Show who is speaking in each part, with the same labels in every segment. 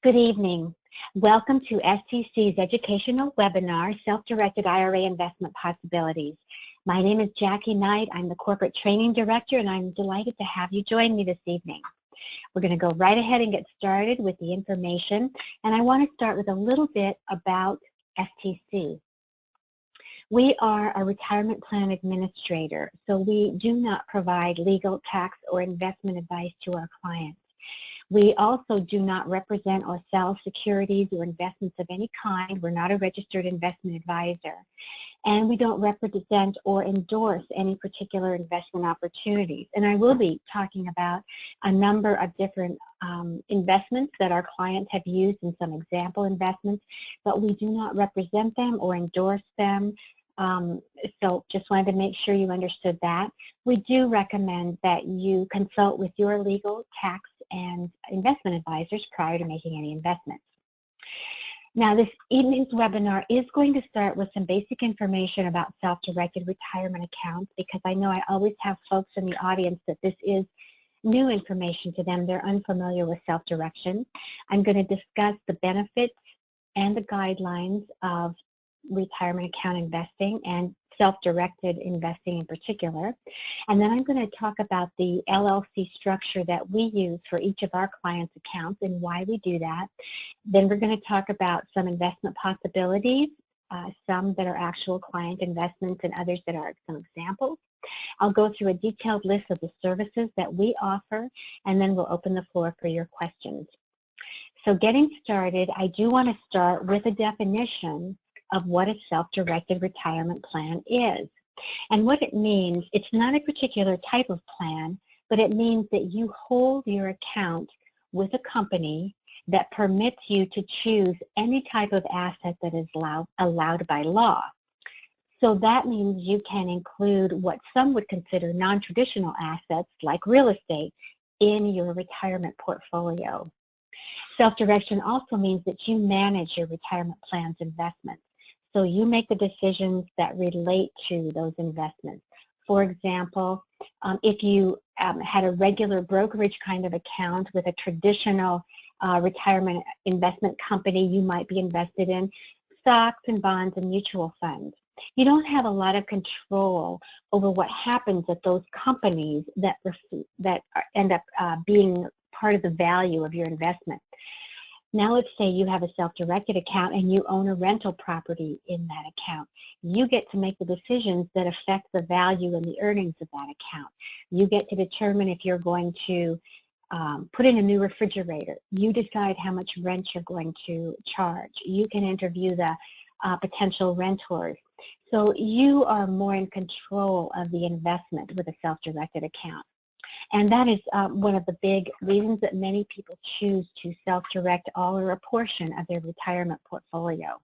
Speaker 1: Good evening. Welcome to STC's educational webinar, Self-Directed IRA Investment Possibilities. My name is Jackie Knight. I'm the Corporate Training Director, and I'm delighted to have you join me this evening. We're going to go right ahead and get started with the information, and I want to start with a little bit about STC. We are a retirement plan administrator, so we do not provide legal, tax, or investment advice to our clients. We also do not represent or sell securities or investments of any kind. We're not a registered investment advisor. And we don't represent or endorse any particular investment opportunities. And I will be talking about a number of different investments that our clients have used in some example investments, but we do not represent them or endorse them. So just wanted to make sure you understood that. We do recommend that you consult with your legal, tax, and investment advisors prior to making any investments. Now, this evening's webinar is going to start with some basic information about self-directed retirement accounts, because I know I always have folks in the audience that this is new information to them. They're unfamiliar with self-direction. I'm going to discuss the benefits and the guidelines of retirement account investing and self-directed investing in particular. And then I'm going to talk about the LLC structure that we use for each of our clients' accounts and why we do that. Then we're going to talk about some investment possibilities, some that are actual client investments and others that are some examples. I'll go through a detailed list of the services that we offer, and then we'll open the floor for your questions. So getting started, I do want to start with a definition of what a self-directed retirement plan is. And what it means, it's not a particular type of plan, but it means that you hold your account with a company that permits you to choose any type of asset that is allowed by law. So that means you can include what some would consider non-traditional assets like real estate in your retirement portfolio. Self-direction also means that you manage your retirement plan's investments. So you make the decisions that relate to those investments. For example, if you had a regular brokerage kind of account with a traditional retirement investment company, you might be invested in stocks and bonds and mutual funds. You don't have a lot of control over what happens at those companies that end up being part of the value of your investment. Now let's say you have a self-directed account and you own a rental property in that account. You get to make the decisions that affect the value and the earnings of that account. You get to determine if you're going to put in a new refrigerator. You decide how much rent you're going to charge. You can interview the potential renters. So you are more in control of the investment with a self-directed account. And that is one of the big reasons that many people choose to self-direct all or a portion of their retirement portfolio.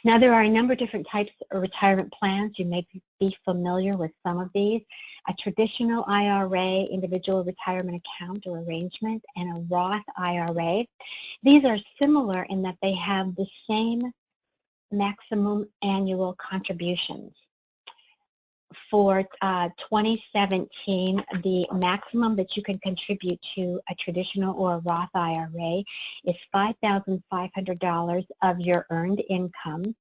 Speaker 1: Now, there are a number of different types of retirement plans. You may be familiar with some of these. A traditional IRA, individual retirement account or arrangement, and a Roth IRA. These are similar in that they have the same maximum annual contributions. For 2017, the maximum that you can contribute to a traditional or a Roth IRA is $5,500 of your earned income.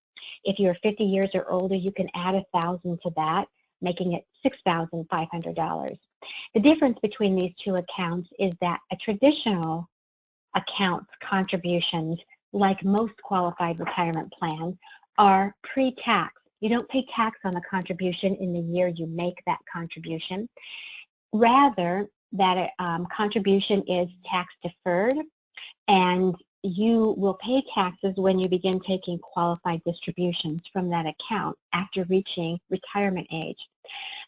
Speaker 1: If you're 50 years or older, you can add $1,000 to that, making it $6,500. The difference between these two accounts is that a traditional account's contributions, like most qualified retirement plans, are pre-tax. You don't pay tax on the contribution in the year you make that contribution. Rather, that contribution is tax deferred, and you will pay taxes when you begin taking qualified distributions from that account after reaching retirement age.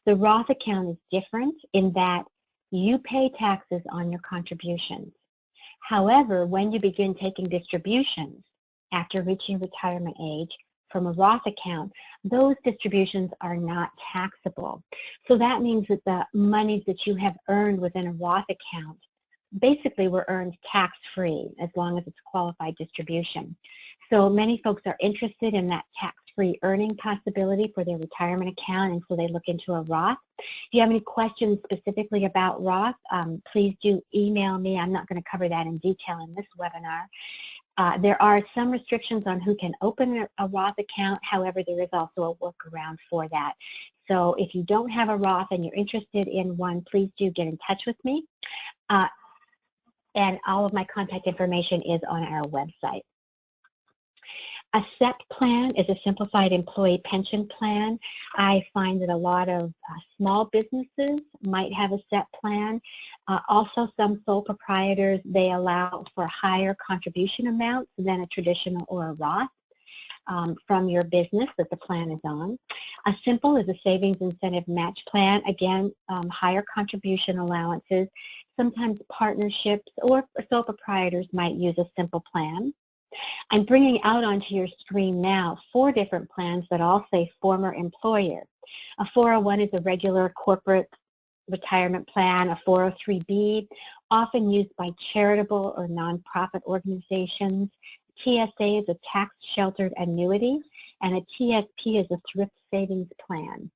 Speaker 1: The Roth account is different in that you pay taxes on your contributions. However, when you begin taking distributions after reaching retirement age, from a Roth account, those distributions are not taxable. So that means that the monies that you have earned within a Roth account basically were earned tax-free as long as it's qualified distribution. So many folks are interested in that tax-free tax-free earning possibility for their retirement account, and so they look into a Roth. If you have any questions specifically about Roth, please do email me. I'm not going to cover that in detail in this webinar. There are some restrictions on who can open a Roth account. However, there is also a workaround for that. So if you don't have a Roth and you're interested in one, please do get in touch with me. And all of my contact information is on our website. A SEP plan is a simplified employee pension plan. I find that a lot of small businesses might have a SEP plan. Also, some sole proprietors, they allow for higher contribution amounts than a traditional or a Roth from your business that the plan is on. A simple is a savings incentive match plan. Again, higher contribution allowances. Sometimes partnerships or sole proprietors might use a simple plan. I'm bringing out onto your screen now 4 different plans that all say former employer. A 401 is a regular corporate retirement plan. A 403B, often used by charitable or nonprofit organizations. TSA is a tax-sheltered annuity, and a TSP is a thrift savings plan.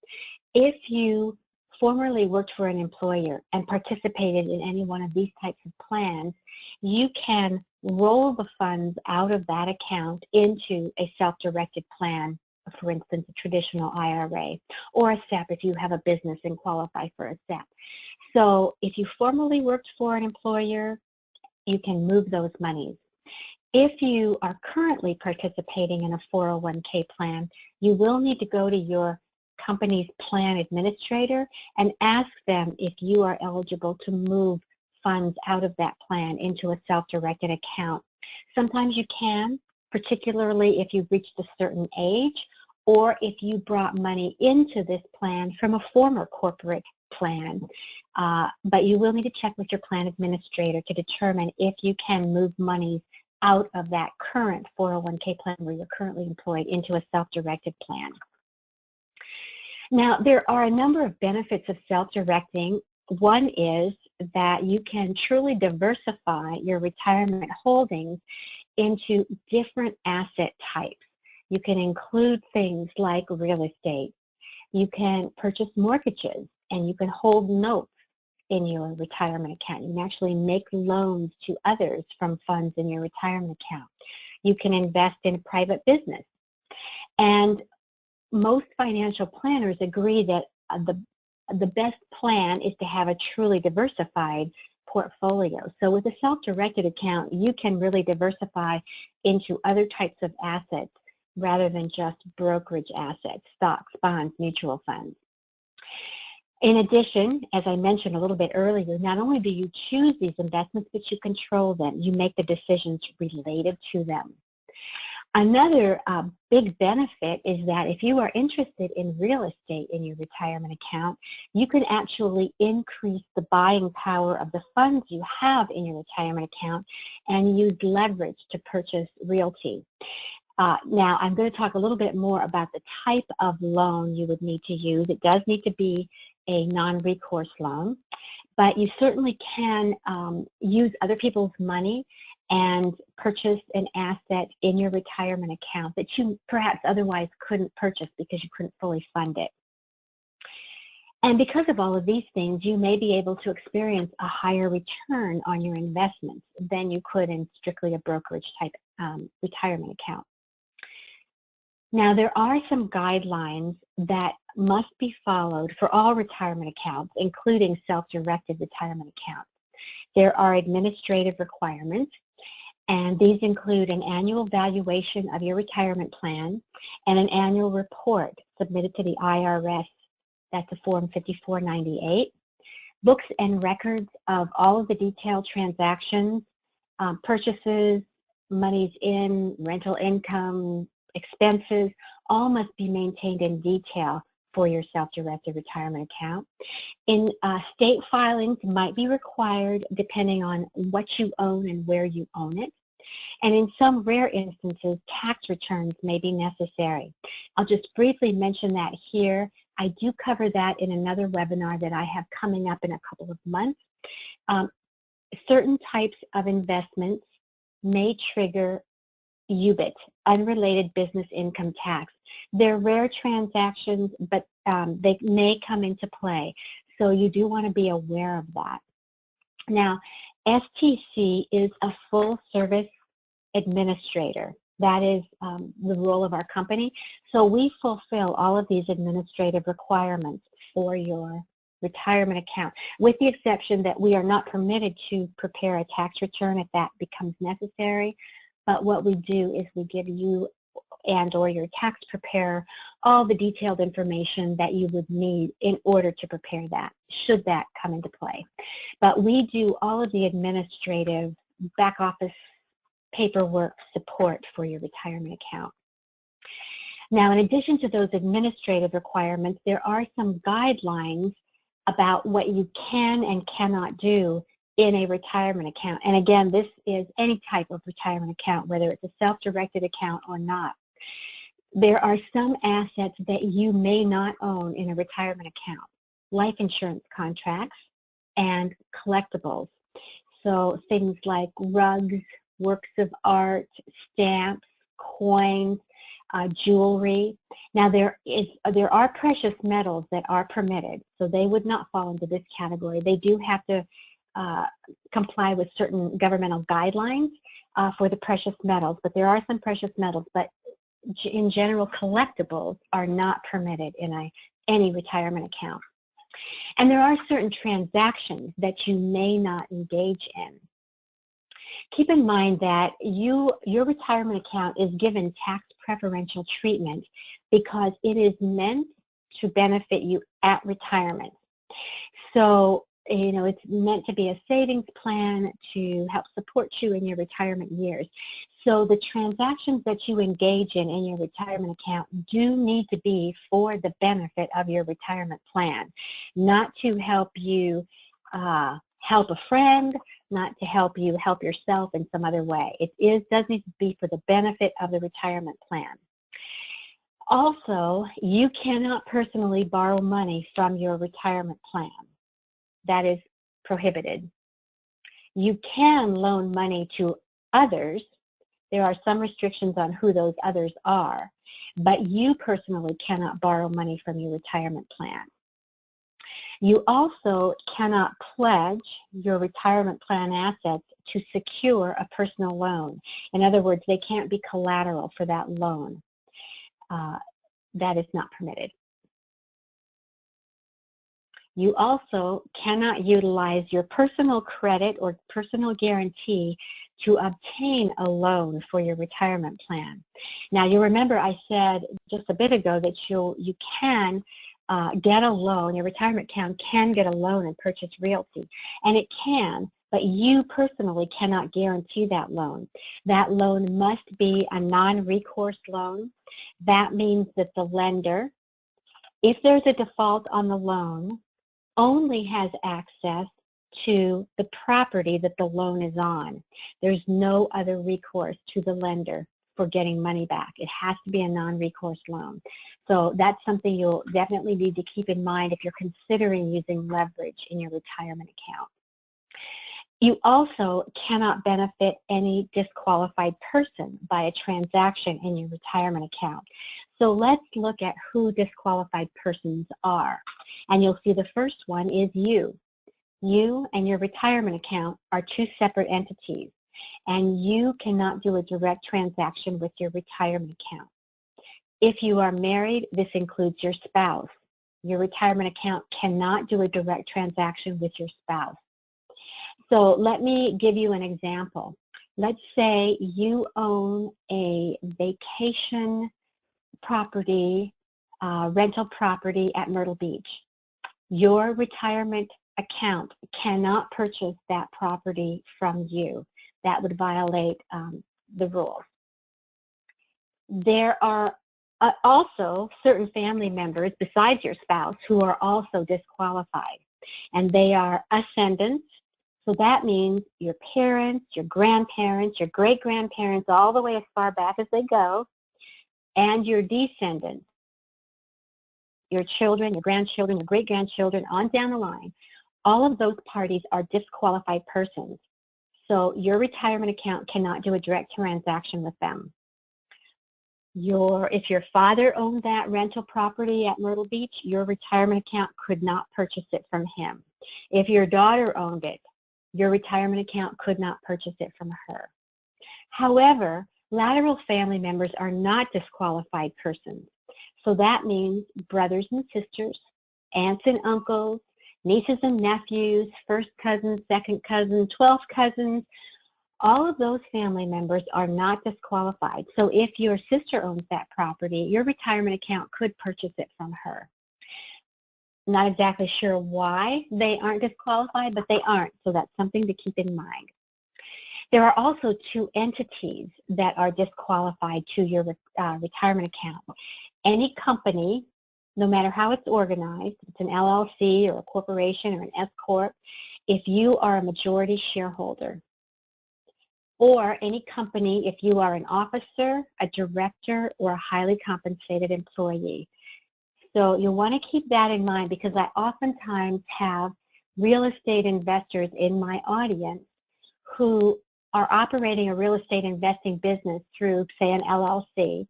Speaker 1: If you formerly worked for an employer and participated in any one of these types of plans, you can roll the funds out of that account into a self-directed plan, for instance, a traditional IRA, or a SEP if you have a business and qualify for a SEP. So if you formerly worked for an employer, you can move those monies. If you are currently participating in a 401k plan, you will need to go to your company's plan administrator and ask them if you are eligible to move funds out of that plan into a self-directed account. Sometimes you can, particularly if you've reached a certain age or if you brought money into this plan from a former corporate plan. But you will need to check with your plan administrator to determine if you can move money out of that current 401k plan where you're currently employed into a self-directed plan. Now, there are a number of benefits of self-directing. One is that you can truly diversify your retirement holdings into different asset types. You can include things like real estate. You can purchase mortgages, and you can hold notes in your retirement account. You can actually make loans to others from funds in your retirement account. You can invest in private business. And most financial planners agree that the best plan is to have a truly diversified portfolio. So with a self-directed account, you can really diversify into other types of assets rather than just brokerage assets, stocks, bonds, mutual funds. In addition, as I mentioned a little bit earlier, not only do you choose these investments, but you control them. You make the decisions related to them. Another big benefit is that if you are interested in real estate in your retirement account, you can actually increase the buying power of the funds you have in your retirement account and use leverage to purchase realty. Now, I'm going to talk a little bit more about the type of loan you would need to use. It does need to be a non-recourse loan, but you certainly can use other people's money and purchase an asset in your retirement account that you perhaps otherwise couldn't purchase because you couldn't fully fund it. And because of all of these things, you may be able to experience a higher return on your investments than you could in strictly a brokerage type retirement account. Now, there are some guidelines that must be followed for all retirement accounts, including self-directed retirement accounts. There are administrative requirements, and these include an annual valuation of your retirement plan and an annual report submitted to the IRS. That's a Form 5498. Books and records of all of the detailed transactions, purchases, monies in, rental income, expenses, all must be maintained in detail for your self-directed retirement account. In state filings might be required depending on what you own and where you own it. And in some rare instances, tax returns may be necessary. I'll just briefly mention that here. I do cover that in another webinar that I have coming up in a couple of months. Certain types of investments may trigger UBIT, unrelated business income tax. They're rare transactions, but they may come into play. So you do want to be aware of that. Now, STC is a full service administrator. That is the role of our company. So we fulfill all of these administrative requirements for your retirement account, with the exception that we are not permitted to prepare a tax return if that becomes necessary. But what we do is we give you and or your tax preparer all the detailed information that you would need in order to prepare that, should that come into play. But we do all of the administrative back office paperwork support for your retirement account. Now, in addition to those administrative requirements, there are some guidelines about what you can and cannot do in a retirement account. And again, this is any type of retirement account, whether it's a self-directed account or not. There are some assets that you may not own in a retirement account: life insurance contracts and collectibles. So things like rugs, works of art, stamps, coins, jewelry. Now there are precious metals that are permitted, so they would not fall into this category. They do have to comply with certain governmental guidelines for the precious metals, but there are some precious metals. But in general, collectibles are not permitted in any retirement account. And there are certain transactions that you may not engage in. Keep in mind that your retirement account is given tax preferential treatment because it is meant to benefit you at retirement. So, it's meant to be a savings plan to help support you in your retirement years. So the transactions that you engage in your retirement account do need to be for the benefit of your retirement plan, not to help you help a friend, not to help you help yourself in some other way. It does need to be for the benefit of the retirement plan. Also, you cannot personally borrow money from your retirement plan. That is prohibited. You can loan money to others. There are some restrictions on who those others are, but you personally cannot borrow money from your retirement plan. You also cannot pledge your retirement plan assets to secure a personal loan. In other words, they can't be collateral for that loan. That is not permitted. You also cannot utilize your personal credit or personal guarantee to obtain a loan for your retirement plan. Now, you remember I said just a bit ago that you can get a loan, your retirement account can get a loan and purchase realty. And it can, but you personally cannot guarantee that loan. That loan must be a non-recourse loan. That means that the lender, if there's a default on the loan, only has access to the property that the loan is on. There's no other recourse to the lender for getting money back. It has to be a non-recourse loan. So that's something you'll definitely need to keep in mind if you're considering using leverage in your retirement account. You also cannot benefit any disqualified person by a transaction in your retirement account. So let's look at who disqualified persons are. And you'll see the first one is you. You and your retirement account are two separate entities, and you cannot do a direct transaction with your retirement account. If you are married, this includes your spouse. Your retirement account cannot do a direct transaction with your spouse. So let me give you an example. Let's say you own a vacation property, rental property at Myrtle Beach. Your retirement account cannot purchase that property from you. That would violate the rules. There are also certain family members besides your spouse who are also disqualified, and they are ascendants. So that means your parents, your grandparents, your great-grandparents, all the way as far back as they go, and your descendants, your children, your grandchildren, your great-grandchildren, on down the line. All of those parties are disqualified persons. So your retirement account cannot do a direct transaction with them. If your father owned that rental property at Myrtle Beach, your retirement account could not purchase it from him. If your daughter owned it, your retirement account could not purchase it from her. However, lateral family members are not disqualified persons. So that means brothers and sisters, aunts and uncles, nieces and nephews, first cousins, second cousins, 12th cousins, all of those family members are not disqualified. So if your sister owns that property, your retirement account could purchase it from her. Not exactly sure why they aren't disqualified, but they aren't, so that's something to keep in mind. There are also two entities that are disqualified to your retirement account. Any company, no matter how it's organized, it's an LLC or a corporation or an S Corp, if you are a majority shareholder, or any company if you are an officer, a director, or a highly compensated employee. So you'll want to keep that in mind, because I oftentimes have real estate investors in my audience who are operating a real estate investing business through, say, an LLC.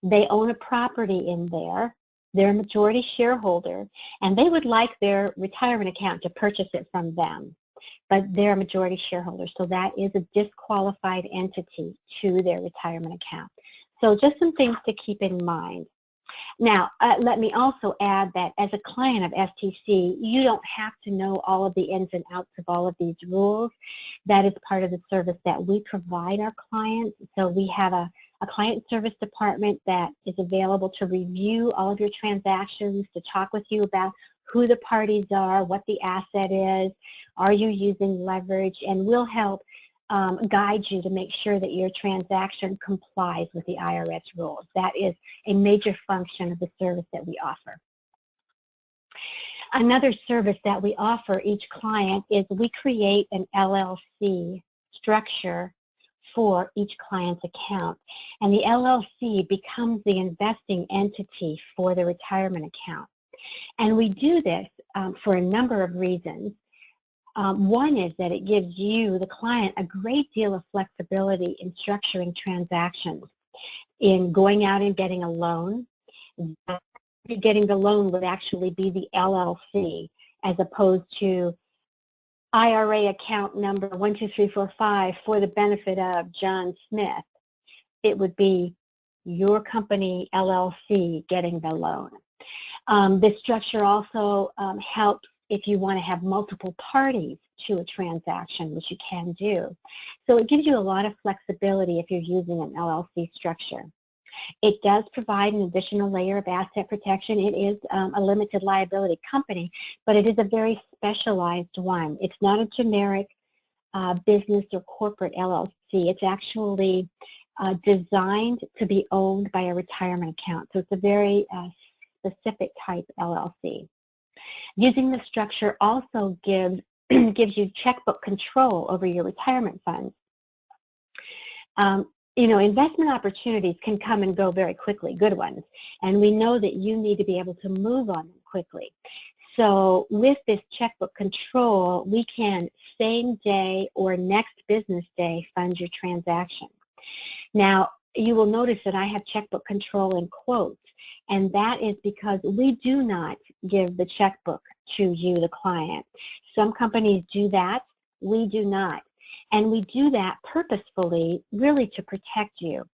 Speaker 1: They own a property in there. They're a majority shareholder, and they would like their retirement account to purchase it from them. But they're a majority shareholder, so that is a disqualified entity to their retirement account. So just some things to keep in mind. Now, let me also add that as a client of STC, you don't have to know all of the ins and outs of all of these rules. That is part of the service that we provide our clients. So we have a client service department that is available to review all of your transactions, to talk with you about who the parties are, what the asset is, are you using leverage, and we'll help guide you to make sure that your transaction complies with the IRS rules. That is a major function of the service that we offer. Another service that we offer each client is we create an LLC structure for each client's account. And the LLC becomes the investing entity for the retirement account. And we do this for a number of reasons. One is that it gives you, the client, a great deal of flexibility in structuring transactions, in going out and getting a loan. Getting the loan would actually be the LLC, as opposed to IRA account number 12345 for the benefit of John Smith. It would be your company LLC getting the loan. This structure also helps if you want to have multiple parties to a transaction, which you can do. So it gives you a lot of flexibility if you're using an LLC structure. It does provide an additional layer of asset protection. It is a limited liability company, but it is a very specialized one. It's not a generic business or corporate LLC. It's actually designed to be owned by a retirement account. So it's a very specific type LLC. Using the structure also gives you checkbook control over your retirement funds. You know, investment opportunities can come and go very quickly, good ones, and we know that you need to be able to move on them quickly. So with this checkbook control, we can same day or next business day fund your transaction. Now, you will notice that I have checkbook control in quotes, and that is because we do not give the checkbook to you, the client. Some companies do that. We do not. And we do that purposefully, really to protect you.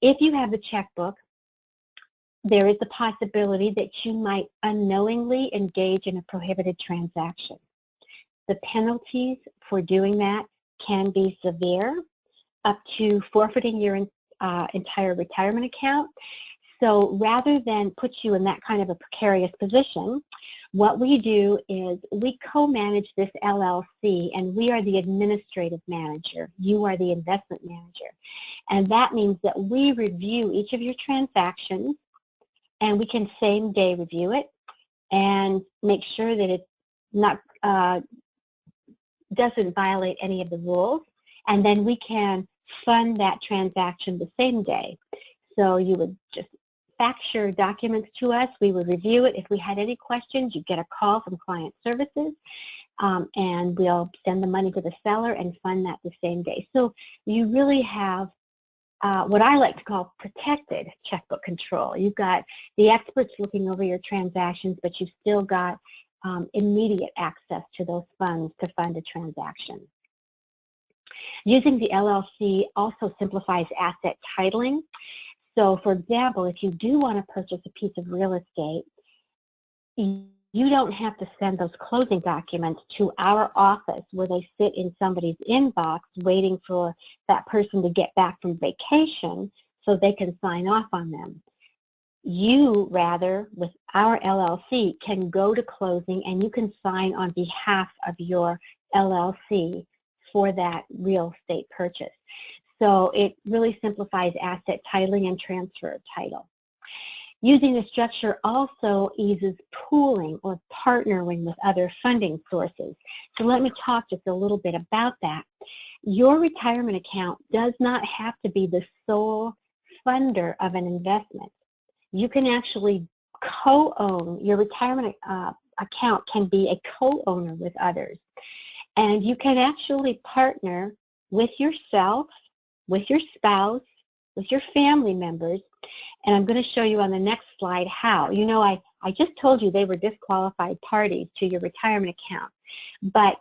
Speaker 1: If you have the checkbook, there is the possibility that you might unknowingly engage in a prohibited transaction. The penalties for doing that can be severe, up to forfeiting your entire retirement account. So rather than put you in that kind of a precarious position, what we do is we co-manage this LLC, and we are the administrative manager. You are the investment manager. And that means that we review each of your transactions, and we can same day review it and make sure that it doesn't violate any of the rules. And then we can fund that transaction the same day. So you would just fax your documents to us. We would review it. If we had any questions, you'd get a call from client services, and we'll send the money to the seller and fund that the same day. So you really have what I like to call protected checkbook control. You've got the experts looking over your transactions, but you've still got immediate access to those funds to fund a transaction. Using the LLC also simplifies asset titling. So, for example, if you do want to purchase a piece of real estate, you don't have to send those closing documents to our office where they sit in somebody's inbox waiting for that person to get back from vacation so they can sign off on them. You, rather, with our LLC, can go to closing and you can sign on behalf of your LLC for that real estate purchase. So it really simplifies asset titling and transfer of title. Using the structure also eases pooling or partnering with other funding sources. So let me talk just a little bit about that. Your retirement account does not have to be the sole funder of an investment. You can actually co-own. Your retirement account can be a co-owner with others. And you can actually partner with yourself, with your spouse, with your family members, and I'm going to show you on the next slide how. You know, I just told you they were disqualified parties to your retirement account, but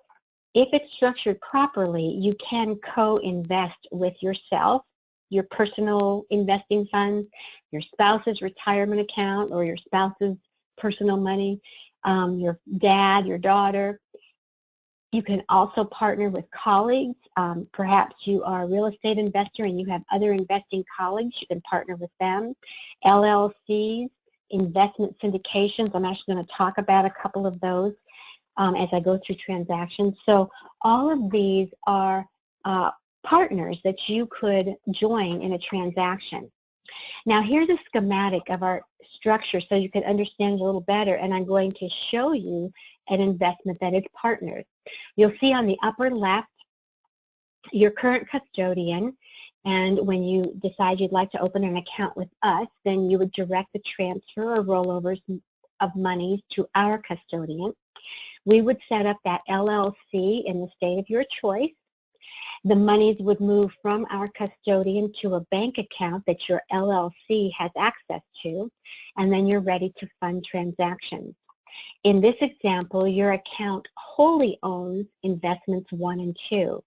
Speaker 1: if it's structured properly, you can co-invest with yourself, your personal investing funds, your spouse's retirement account or your spouse's personal money, your dad, your daughter. You can also partner with colleagues. Perhaps you are a real estate investor and you have other investing colleagues. You can partner with them. LLCs, investment syndications. I'm actually going to talk about a couple of those as I go through transactions. So all of these are partners that you could join in a transaction. Now here's a schematic of our structure so you can understand it a little better, and I'm going to show you an investment that is partnered. You'll see on the upper left your current custodian, and when you decide you'd like to open an account with us, then you would direct the transfer or rollovers of monies to our custodian. We would set up that LLC in the state of your choice. The monies would move from our custodian to a bank account that your LLC has access to, and then you're ready to fund transactions. In this example, your account wholly owns investments 1 and 2.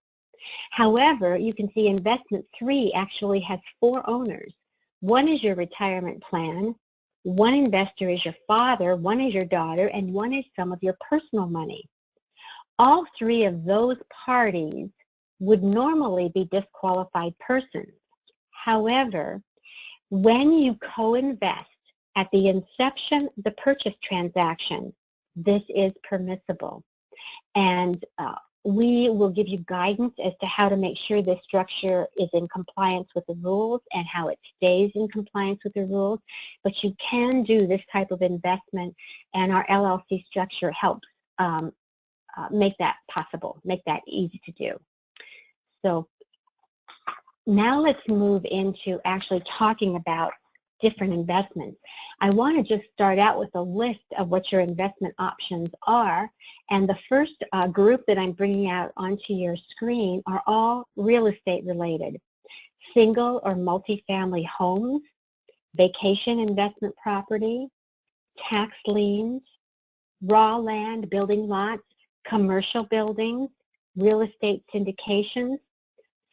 Speaker 1: However, you can see investment 3 actually has 4 owners. One is your retirement plan, one investor is your father, one is your daughter, and one is some of your personal money. All 3 of those parties would normally be disqualified persons. However, when you co-invest at the inception of the purchase transaction, this is permissible. And we will give you guidance as to how to make sure this structure is in compliance with the rules and how it stays in compliance with the rules. But you can do this type of investment, and our LLC structure helps make that possible, make that easy to do. So now let's move into actually talking about different investments. I want to just start out with a list of what your investment options are, and the first group that I'm bringing out onto your screen are all real estate related. Single or multifamily homes, vacation investment property, tax liens, raw land, building lots, commercial buildings, real estate syndications.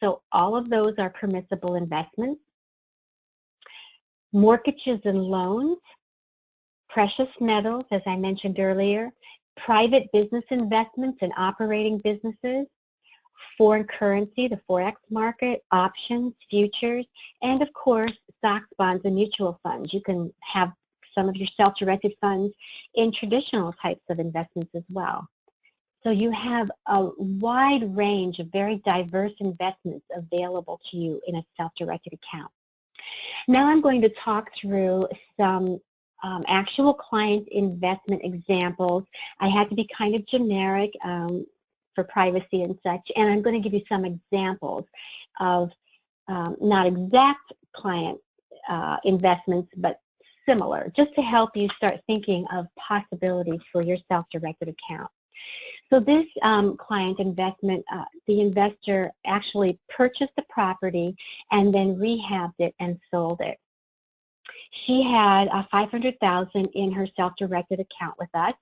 Speaker 1: So all of those are permissible investments. Mortgages and loans, precious metals, as I mentioned earlier, private business investments in operating businesses, foreign currency, the Forex market, options, futures, and of course, stocks, bonds, and mutual funds. You can have some of your self-directed funds in traditional types of investments as well. So you have a wide range of very diverse investments available to you in a self-directed account. Now I'm going to talk through some actual client investment examples. I had to be kind of generic for privacy and such, and I'm going to give you some examples of not exact client investments, but similar, just to help you start thinking of possibilities for your self-directed account. So this client investment, the investor actually purchased the property and then rehabbed it and sold it. She had $500,000 in her self-directed account with us.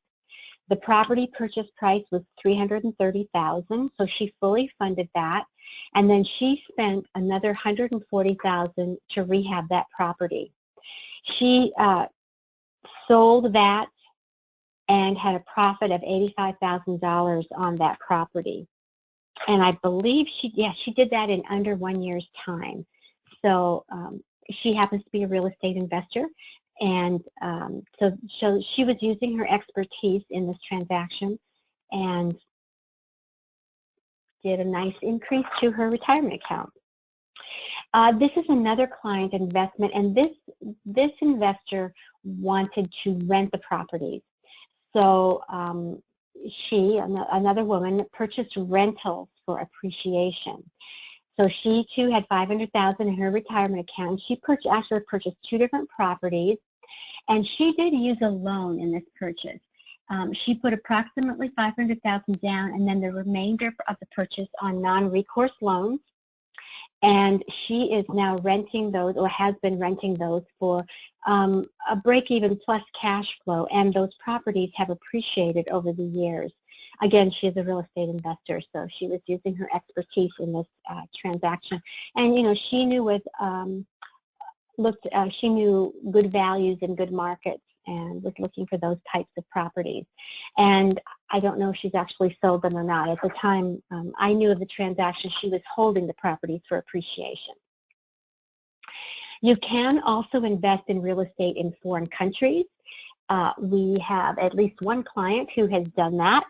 Speaker 1: The property purchase price was $330,000, so she fully funded that, and then she spent another $140,000 to rehab that property. She sold that and had a profit of $85,000 on that property. And I believe she did that in under 1 year's time. So she happens to be a real estate investor, and so she was using her expertise in this transaction and did a nice increase to her retirement account. This is another client investment, and this investor wanted to rent the properties. So another woman, purchased rentals for appreciation. So she too had $500,000 in her retirement account. She actually purchased 2 different properties, and she did use a loan in this purchase. She put approximately $500,000 down, and then the remainder of the purchase on non-recourse loans. And she is now renting those, or has been renting those, for a break-even plus cash flow, and those properties have appreciated over the years. Again, she is a real estate investor, so she was using her expertise in this transaction. And you know, she knew she knew good values and good markets, and was looking for those types of properties. And I don't know if she's actually sold them or not. At the time I knew of the transaction, she was holding the properties for appreciation. You can also invest in real estate in foreign countries. We have at least one client who has done that.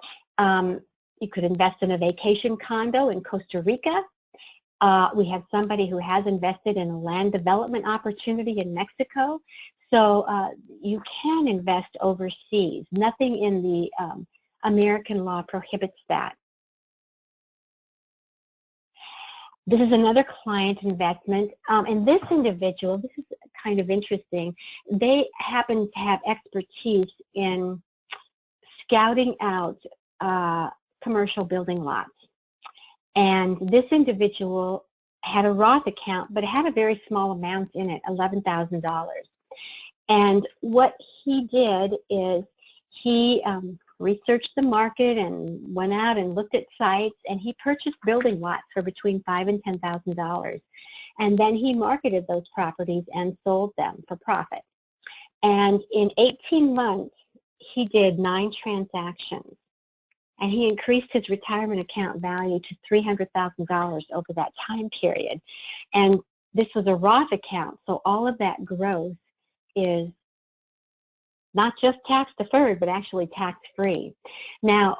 Speaker 1: You could invest in a vacation condo in Costa Rica. We have somebody who has invested in a land development opportunity in Mexico. So you can invest overseas. Nothing in the American law prohibits that. This is another client investment, and this individual, this is kind of interesting, they happen to have expertise in scouting out commercial building lots. And this individual had a Roth account, but it had a very small amount in it, $11,000. And what he did is he researched the market and went out and looked at sites, and he purchased building lots for between $5,000 and $10,000. And then he marketed those properties and sold them for profit. And in 18 months, he did 9 transactions. And he increased his retirement account value to $300,000 over that time period. And this was a Roth account, so all of that growth is not just tax deferred, but actually tax free. Now,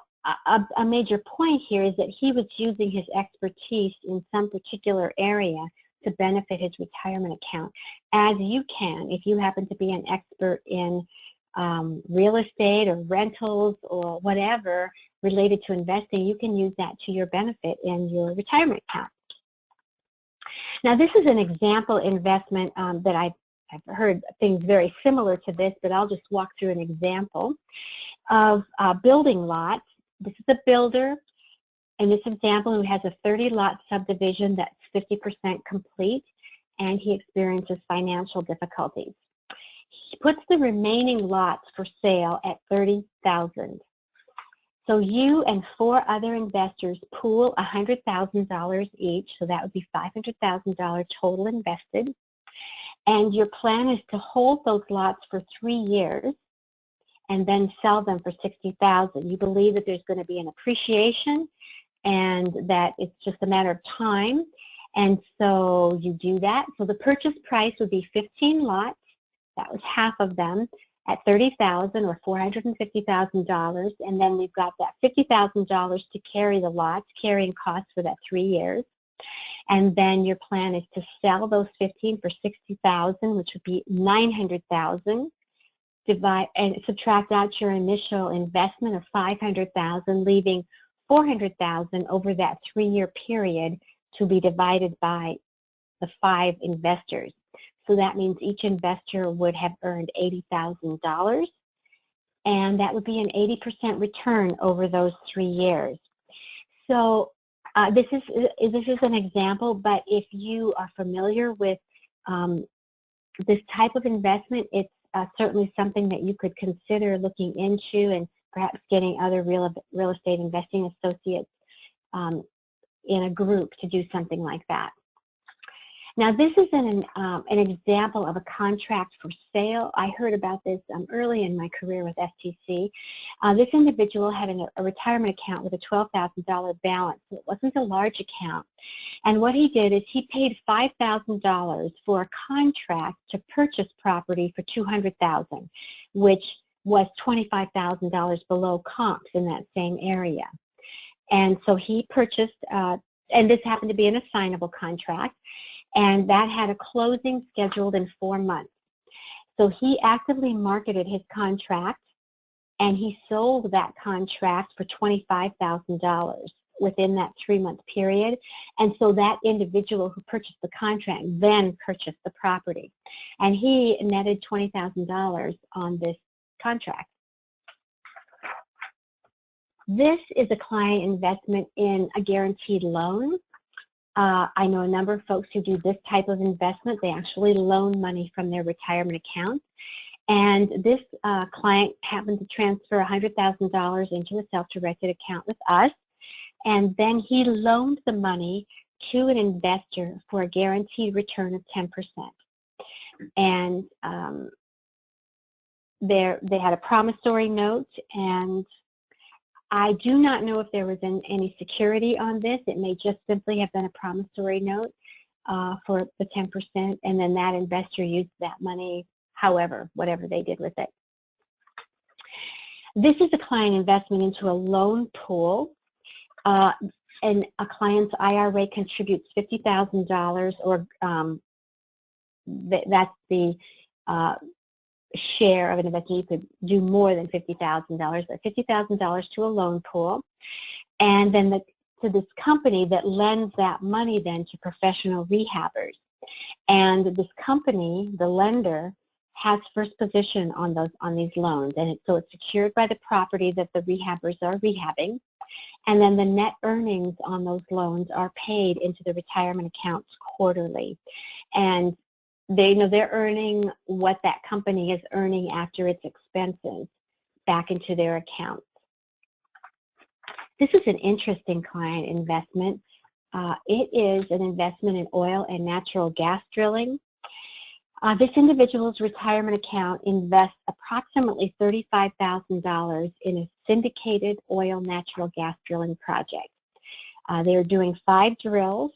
Speaker 1: a major point here is that he was using his expertise in some particular area to benefit his retirement account, as you can if you happen to be an expert in real estate or rentals or whatever related to investing. You can use that to your benefit in your retirement account. Now, this is an example investment that I've heard things very similar to this, but I'll just walk through an example of building lots. This is a builder in this example who has a 30-lot subdivision that's 50% complete, and he experiences financial difficulties. He puts the remaining lots for sale at $30,000. So you and 4 other investors pool $100,000 each, so that would be $500,000 total invested. And your plan is to hold those lots for 3 years and then sell them for $60,000. You believe that there's going to be an appreciation and that it's just a matter of time. And so you do that. So the purchase price would be 15 lots. That was half of them at $30,000 or $450,000. And then we've got that $50,000 to carry the lots, carrying costs for that 3 years. And then your plan is to sell those 15 for $60,000, which would be $900,000. Divide and subtract out your initial investment of $500,000, leaving $400,000 over that 3-year period to be divided by the 5 investors. So that means each investor would have earned $80,000. and that would be an 80% return over those 3 years. So this is an example, but if you are familiar with this type of investment, it's certainly something that you could consider looking into and perhaps getting other real estate investing associates in a group to do something like that. Now, this is an example of a contract for sale. I heard about this early in my career with FTC. This individual had a retirement account with a $12,000 balance. So it wasn't a large account. And what he did is he paid $5,000 for a contract to purchase property for $200,000, which was $25,000 below comps in that same area. And so he purchased, and this happened to be an assignable contract, and that had a closing scheduled in 4 months. So he actively marketed his contract, and he sold that contract for $25,000 within that 3-month period. And so that individual who purchased the contract then purchased the property. And he netted $20,000 on this contract. This is a client investment in a guaranteed loan. I know a number of folks who do this type of investment. They actually loan money from their retirement account. And this client happened to transfer $100,000 into a self-directed account with us. And then he loaned the money to an investor for a guaranteed return of 10%. And they had a promissory note, and I do not know if there was any security on this. It may just simply have been a promissory note for the 10%, and then that investor used that money however, whatever they did with it. This is a client investment into a loan pool, and a client's IRA contributes $50,000, or that's the share of an investment. You could do more than $50,000, but $50,000 to a loan pool, and then to this company that lends that money then to professional rehabbers. And this company, the lender, has first position on these loans, and so it's secured by the property that the rehabbers are rehabbing, and then the net earnings on those loans are paid into the retirement accounts quarterly. And they're earning what that company is earning after its expenses back into their accounts. This is an interesting client investment. It is an investment in oil and natural gas drilling. This individual's retirement account invests approximately $35,000 in a syndicated oil natural gas drilling project. They are doing 5 drills.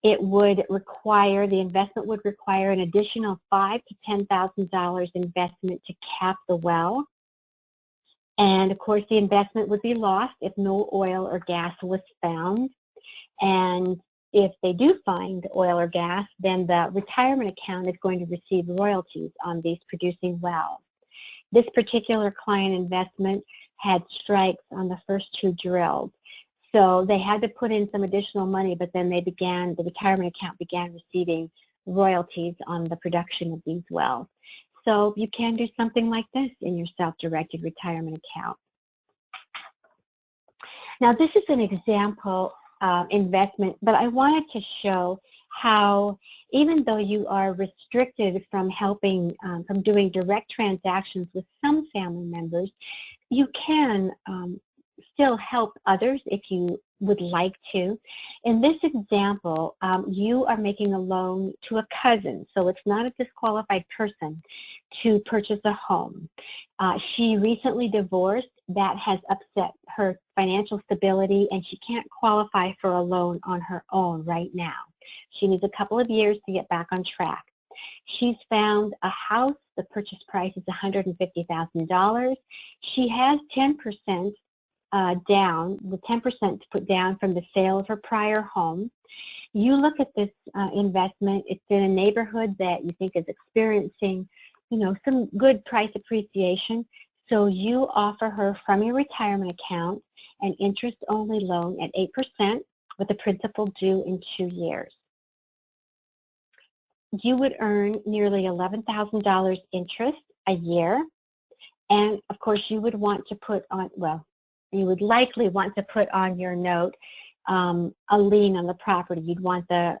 Speaker 1: The investment would require an additional $5,000 to $10,000 investment to cap the well. And of course, the investment would be lost if no oil or gas was found. And if they do find oil or gas, then the retirement account is going to receive royalties on these producing wells. This particular client investment had strikes on the first 2 drills. So they had to put in some additional money, but then the retirement account began receiving royalties on the production of these wells. So you can do something like this in your self-directed retirement account. Now, this is an example investment, but I wanted to show how even though you are restricted from from doing direct transactions with some family members, you can still help others if you would like to. In this example, you are making a loan to a cousin, so it's not a disqualified person, to purchase a home. She recently divorced. That has upset her financial stability, and she can't qualify for a loan on her own right now. She needs a couple of years to get back on track. She's found a house. The purchase price is $150,000. She has 10% down, the 10% put down from the sale of her prior home. You look at this investment, it's in a neighborhood that you think is experiencing, some good price appreciation. So you offer her from your retirement account an interest-only loan at 8% with the principal due in 2 years. You would earn nearly $11,000 interest a year, And of course, you would want to put on, well, you would likely want to put on your note a lien on the property. You'd want the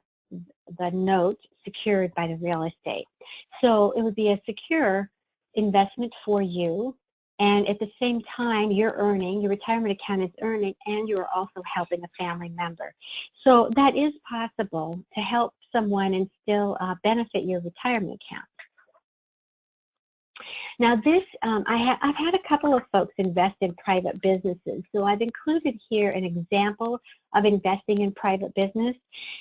Speaker 1: note secured by the real estate. So it would be a secure investment for you, and at the same time you're earning, your retirement account is earning, and you're also helping a family member. So that is possible to help someone and still benefit your retirement account. Now this, I've had a couple of folks invest in private businesses, so I've included here an example of investing in private business,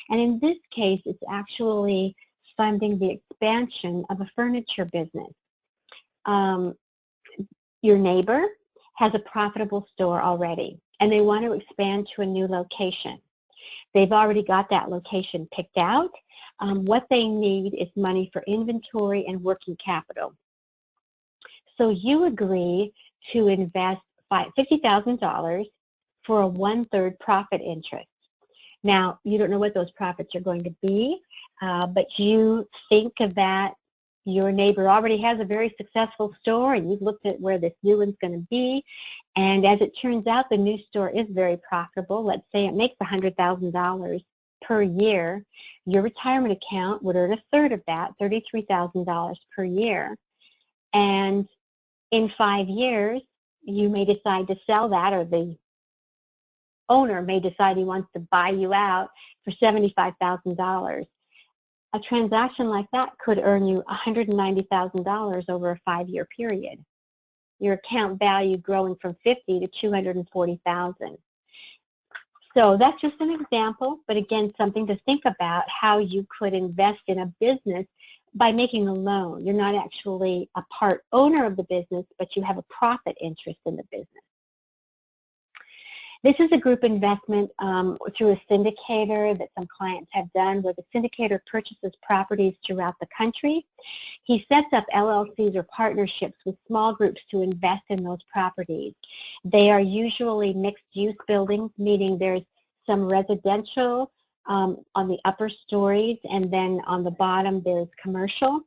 Speaker 1: and in this case it's actually funding the expansion of a furniture business. Your neighbor has a profitable store already, and they want to expand to a new location. They've already got that location picked out. What they need is money for inventory and working capital. So you agree to invest $50,000 for a 1/3 profit interest. Now, you don't know what those profits are going to be, but you think that your neighbor already has a very successful store, and you've looked at where this new one's going to be, and as it turns out, the new store is very profitable. Let's say it makes $100,000 per year. Your retirement account would earn 1/3 of that, $33,000 per year, and in 5 years, you may decide to sell that, or the owner may decide he wants to buy you out for $75,000. A transaction like that could earn you $190,000 over a 5-year period. Your account value growing from $50,000 to $240,000. So that's just an example, but again, something to think about, how you could invest in a business by making a loan. You're not actually a part owner of the business, but you have a profit interest in the business. This is a group investment through a syndicator that some clients have done, where the syndicator purchases properties throughout the country. He sets up LLCs or partnerships with small groups to invest in those properties. They are usually mixed-use buildings, meaning there's some residential on the upper stories, and then on the bottom there's commercial.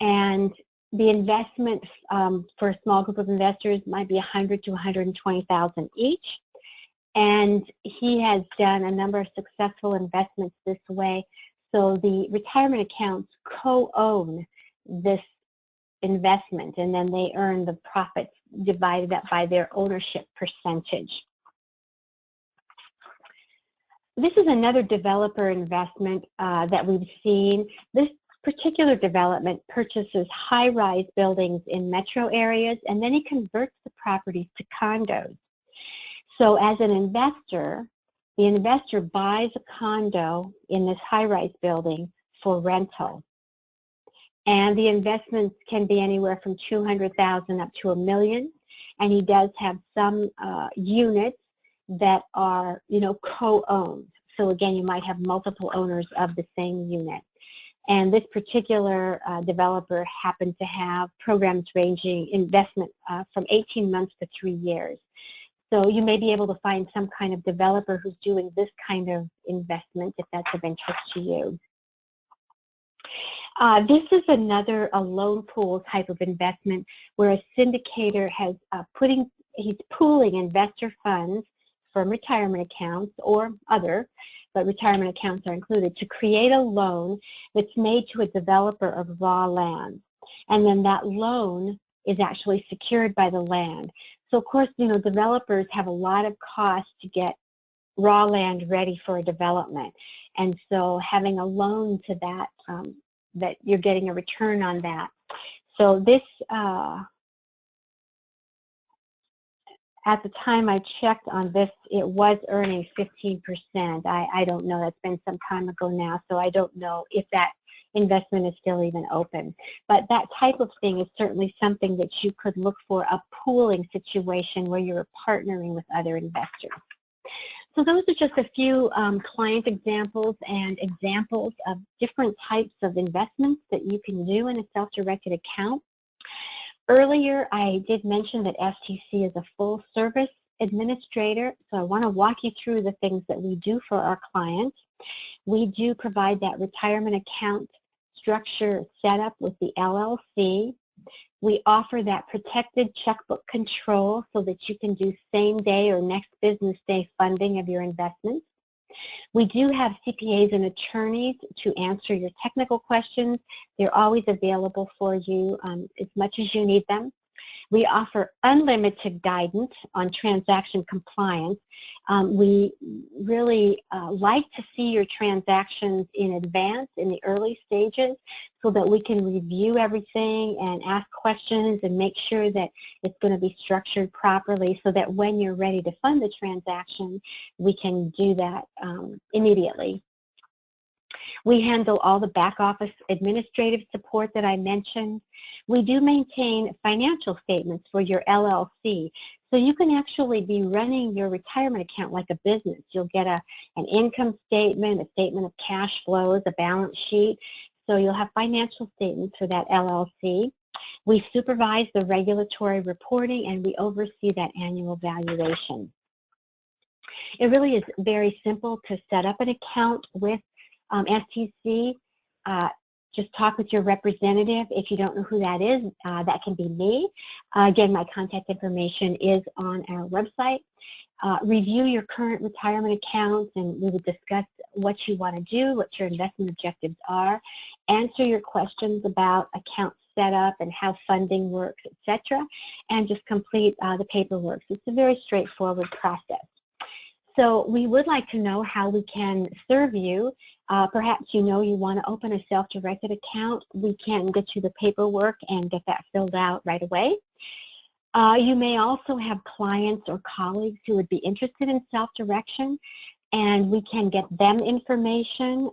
Speaker 1: And the investment for a small group of investors might be $100,000 to $120,000 each. And he has done a number of successful investments this way. So the retirement accounts co-own this investment, and then they earn the profits divided up by their ownership percentage. This is another developer investment that we've seen. This particular development purchases high-rise buildings in metro areas, and then he converts the properties to condos. So as an investor, the investor buys a condo in this high-rise building for rental. And the investments can be anywhere from $200,000 up to $1 million. And he does have some units that are, co-owned. So again, you might have multiple owners of the same unit. And this particular developer happened to have programs ranging investment from 18 months to 3 years. So you may be able to find some kind of developer who's doing this kind of investment if that's of interest to you. This is a loan pool type of investment where a syndicator has he's pooling investor funds from retirement accounts or other, but retirement accounts are included, to create a loan that's made to a developer of raw land. And then that loan is actually secured by the land. So of course, developers have a lot of costs to get raw land ready for a development. And so having a loan to that, that you're getting a return on that. So this, at the time I checked on this, it was earning 15%. I don't know, that's been some time ago now, so I don't know if that investment is still even open. But that type of thing is certainly something that you could look for, a pooling situation where you're partnering with other investors. So those are just a few client examples and examples of different types of investments that you can do in a self-directed account. Earlier, I did mention that FTC is a full-service administrator, so I want to walk you through the things that we do for our clients. We do provide that retirement account structure setup with the LLC. We offer that protected checkbook control so that you can do same day or next business day funding of your investments. We do have CPAs and attorneys to answer your technical questions. They're always available for you as much as you need them. We offer unlimited guidance on transaction compliance. We really like to see your transactions in advance, in the early stages, so that we can review everything and ask questions and make sure that it's going to be structured properly so that when you're ready to fund the transaction, we can do that immediately. We handle all the back office administrative support that I mentioned. We do maintain financial statements for your LLC. So you can actually be running your retirement account like a business. You'll get an income statement, a statement of cash flows, a balance sheet. So you'll have financial statements for that LLC. We supervise the regulatory reporting and we oversee that annual valuation. It really is very simple to set up an account with STC. Just talk with your representative. If you don't know who that is, that can be me. Again, my contact information is on our website. Review your current retirement accounts and we will discuss what you want to do, what your investment objectives are, answer your questions about account setup and how funding works, etc., and just complete the paperwork. So it's a very straightforward process. So we would like to know how we can serve you. Perhaps you know you want to open a self-directed account. We can get you the paperwork and get that filled out right away. You may also have clients or colleagues who would be interested in self-direction, and we can get them information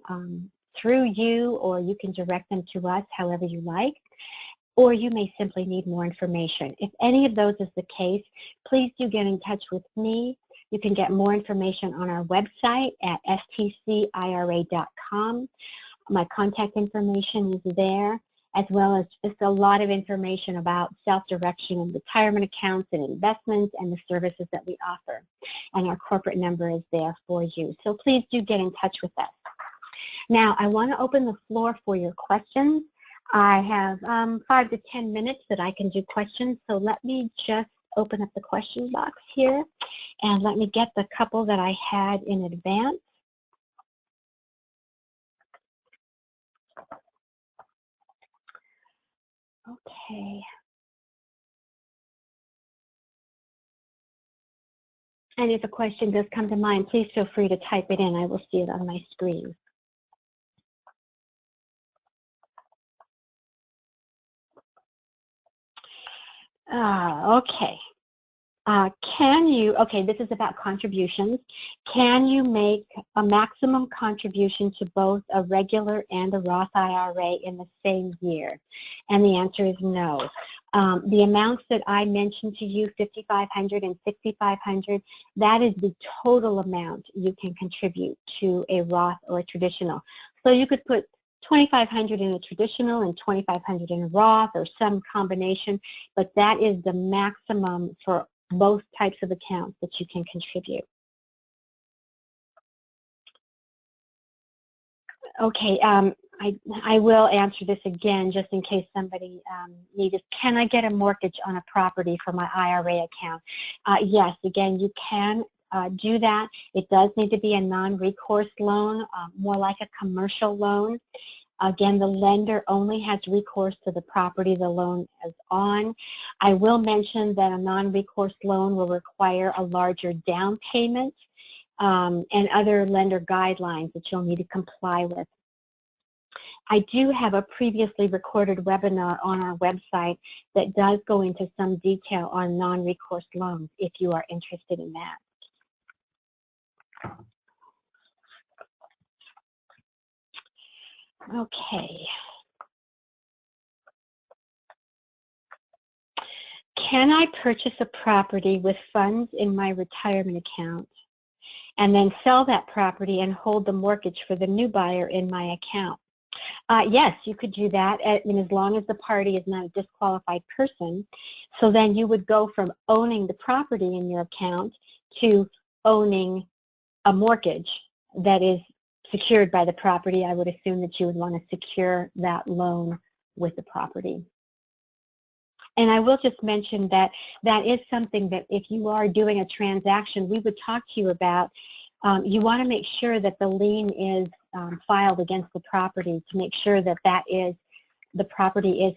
Speaker 1: through you, or you can direct them to us however you like. Or you may simply need more information. If any of those is the case, please do get in touch with me. You can get more information on our website at stcira.com. My contact information is there, as well as just a lot of information about self-direction and retirement accounts and investments and the services that we offer. And our corporate number is there for you. So please do get in touch with us. Now, I want to open the floor for your questions. I have 5 to 10 minutes that I can do questions, so let me just open up the question box here and let me get the couple that I had in advance. Okay. And if a question does come to mind, please feel free to type it in. I will see it on my screen. Okay. Okay, this is about contributions. Can you make a maximum contribution to both a regular and a Roth IRA in the same year? And the answer is no. The amounts that I mentioned to you, $5,500 and $6,500, that is the total amount you can contribute to a Roth or a traditional. So you could put $2,500 in a traditional and $2,500 in a Roth or some combination, but that is the maximum for both types of accounts that you can contribute. Okay, I will answer this again just in case somebody needs it. Can I get a mortgage on a property for my IRA account? Yes, again, you can do that. It does need to be a non-recourse loan, more like a commercial loan. Again, the lender only has recourse to the property the loan is on. I will mention that a non-recourse loan will require a larger down payment and other lender guidelines that you'll need to comply with. I do have a previously recorded webinar on our website that does go into some detail on non-recourse loans if you are interested in that. Okay. Can I purchase a property with funds in my retirement account and then sell that property and hold the mortgage for the new buyer in my account? Yes, you could do that, and as long as the party is not a disqualified person. So then you would go from owning the property in your account to owning a mortgage that is secured by the property. I would assume that you would want to secure that loan with the property. And I will just mention that that is something that if you are doing a transaction, we would talk to you about. You want to make sure that the lien is filed against the property to make sure that the property is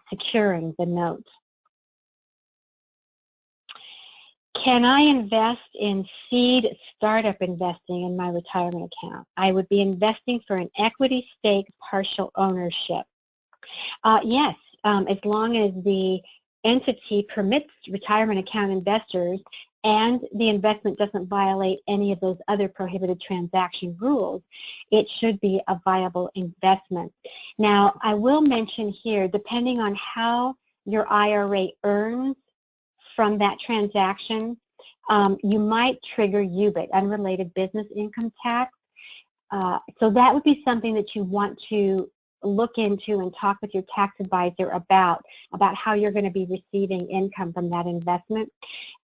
Speaker 1: securing the note. Can I invest in seed startup investing in my retirement account? I would be investing for an equity stake partial ownership. Yes, as long as the entity permits retirement account investors and the investment doesn't violate any of those other prohibited transaction rules, it should be a viable investment. Now, I will mention here, depending on how your IRA earns from that transaction, you might trigger UBIT, unrelated business income tax. So that would be something that you want to look into and talk with your tax advisor about how you're going to be receiving income from that investment.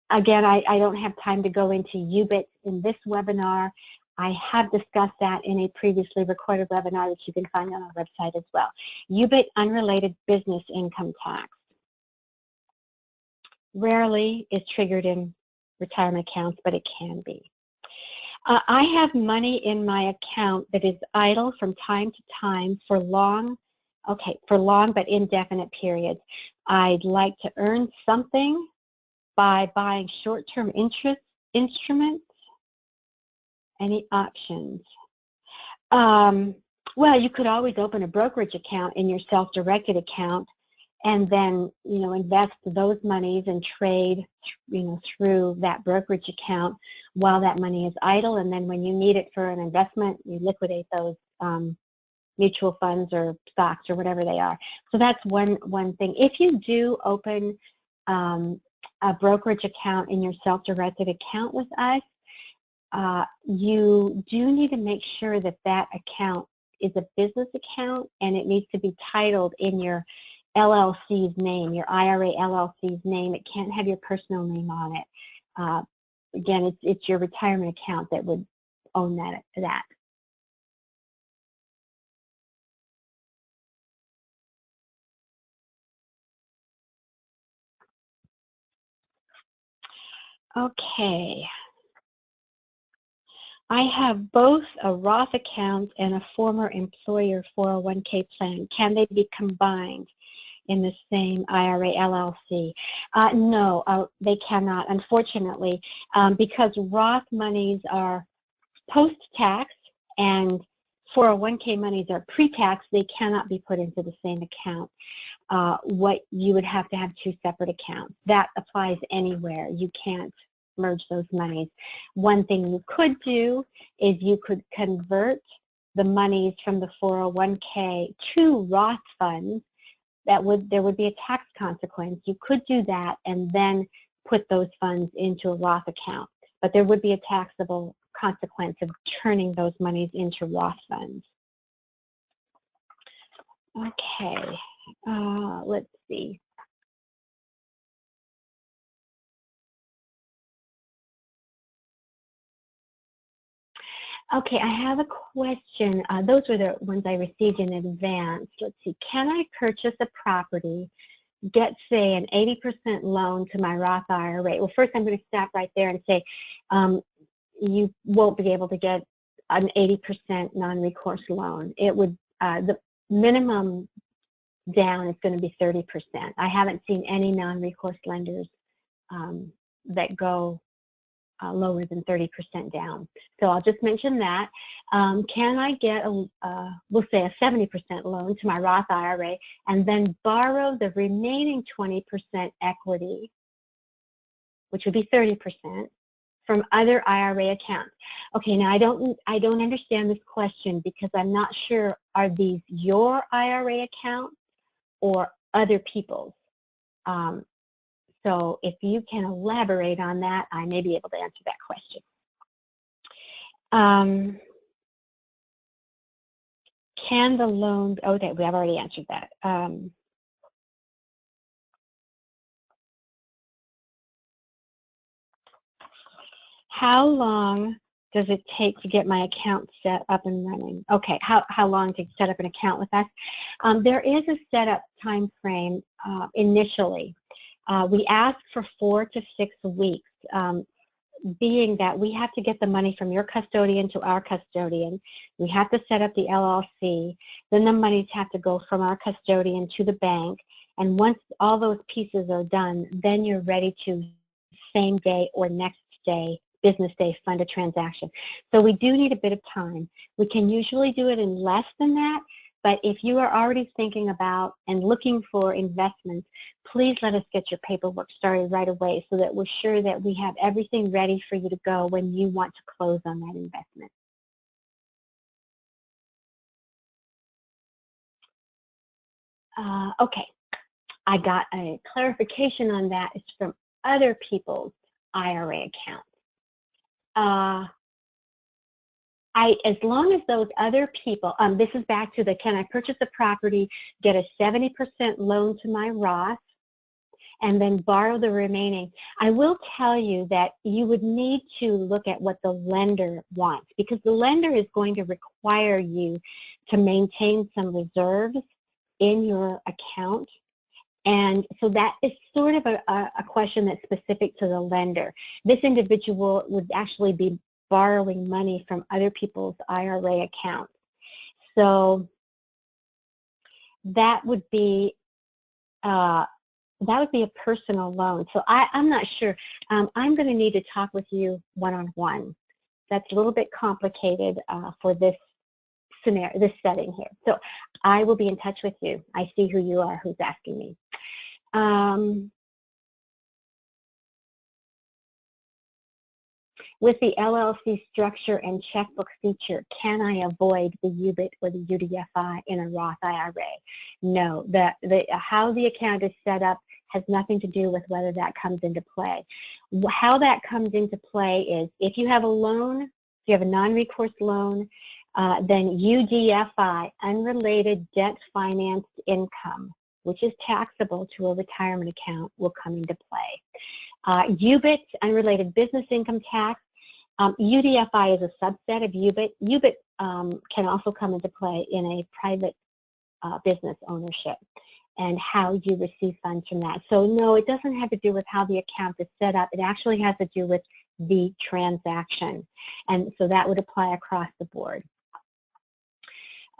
Speaker 1: Again, I don't have time to go into UBIT in this webinar. I have discussed that in a previously recorded webinar that you can find on our website as well. UBIT, unrelated business income tax, rarely is triggered in retirement accounts, but it can be. I have money in my account that is idle from time to time for long but indefinite periods. I'd like to earn something by buying short-term interest instruments. Any options? Well, you could always open a brokerage account in your self-directed account and then, invest those monies and trade, through that brokerage account while that money is idle. And then when you need it for an investment, you liquidate those mutual funds or stocks or whatever they are. So that's one thing. If you do open a brokerage account in your self-directed account with us, you do need to make sure that that account is a business account and it needs to be titled in your LLC's name, your IRA LLC's name. It can't have your personal name on it. Again, it's your retirement account that would own that. Okay. I have both a Roth account and a former employer 401k plan. Can they be combined in the same IRA LLC? No, they cannot, unfortunately, because Roth monies are post-tax and 401k monies are pre-tax. They cannot be put into the same account. What you would have to have two separate accounts. That applies anywhere. You can't merge those monies. One thing you could do is you could convert the monies from the 401k to Roth funds. There would be a tax consequence. You could do that and then put those funds into a Roth account, but there would be a taxable consequence of turning those monies into Roth funds. Okay, let's see. Okay, I have a question. Those were the ones I received in advance. Let's see. Can I purchase a property, get, say, an 80% loan to my Roth IRA? Well, first I'm going to stop right there and say you won't be able to get an 80% non-recourse loan. It would, the minimum down is going to be 30%. I haven't seen any non-recourse lenders that go lower than 30% down. So I'll just mention that. Can I get, we'll say a 70% loan to my Roth IRA and then borrow the remaining 20% equity, which would be 30%, from other IRA accounts? Okay, now I don't understand this question because I'm not sure, are these your IRA accounts or other people's? So if you can elaborate on that, I may be able to answer that question. Can the loan, okay, we have already answered that. How long does it take to get my account set up and running? Okay, how long to set up an account with us? There is a setup time frame initially. We ask for 4 to 6 weeks, being that we have to get the money from your custodian to our custodian. We have to set up the LLC. Then the monies have to go from our custodian to the bank. And once all those pieces are done, then you're ready to same day or next day, business day, fund a transaction. So we do need a bit of time. We can usually do it in less than that, but if you are already thinking about and looking for investments, please let us get your paperwork started right away so that we're sure that we have everything ready for you to go when you want to close on that investment. Okay, I got a clarification on that. It's from other people's IRA accounts. As long as those other people, this is back to the, can I purchase a property, get a 70% loan to my Roth, and then borrow the remaining. I will tell you that you would need to look at what the lender wants, because the lender is going to require you to maintain some reserves in your account. And so that is sort of a question that's specific to the lender. This individual would actually be borrowing money from other people's IRA accounts. So that would be a personal loan. So I'm not sure. I'm going to need to talk with you one-on-one. That's a little bit complicated for this scenario, this setting here. So I will be in touch with you. I see who you are, who's asking me. With the LLC structure and checkbook feature, can I avoid the UBIT or the UDFI in a Roth IRA? No. How the account is set up has nothing to do with whether that comes into play. How that comes into play is if you have a loan, if you have a non-recourse loan, then UDFI, unrelated debt financed income, which is taxable to a retirement account, will come into play. UBIT, unrelated business income tax, UDFI is a subset of UBIT. UBIT can also come into play in a private business ownership and how you receive funds from that. So no, it doesn't have to do with how the account is set up. It actually has to do with the transaction. And so that would apply across the board.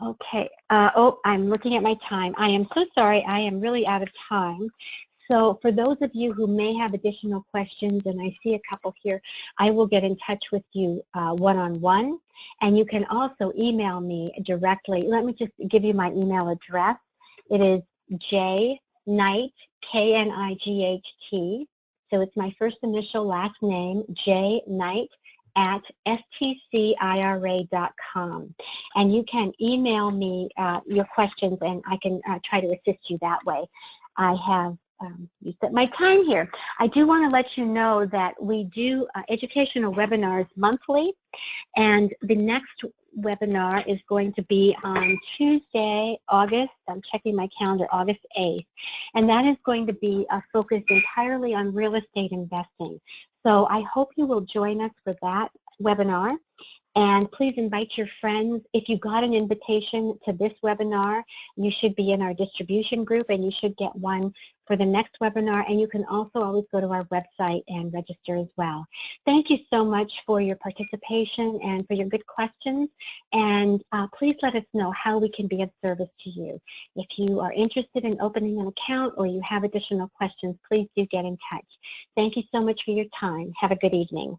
Speaker 1: Okay. Oh, I'm looking at my time. I am so sorry. I am really out of time. So for those of you who may have additional questions, and I see a couple here, I will get in touch with you one-on-one. And you can also email me directly. Let me just give you my email address. It is jknight, K-N-I-G-H-T. So it's my first initial last name, jknight at stcira.com. And you can email me your questions, and I can try to assist you that way. I have used up my time here. I do want to let you know that we do educational webinars monthly, and the next webinar is going to be on Tuesday, I'm checking my calendar, August 8th, and that is going to be focused entirely on real estate investing. So I hope you will join us for that webinar. And please invite your friends. If you got an invitation to this webinar, you should be in our distribution group, and you should get one for the next webinar. And you can also always go to our website and register as well. Thank you so much for your participation and for your good questions. And please let us know how we can be of service to you. If you are interested in opening an account or you have additional questions, please do get in touch. Thank you so much for your time. Have a good evening.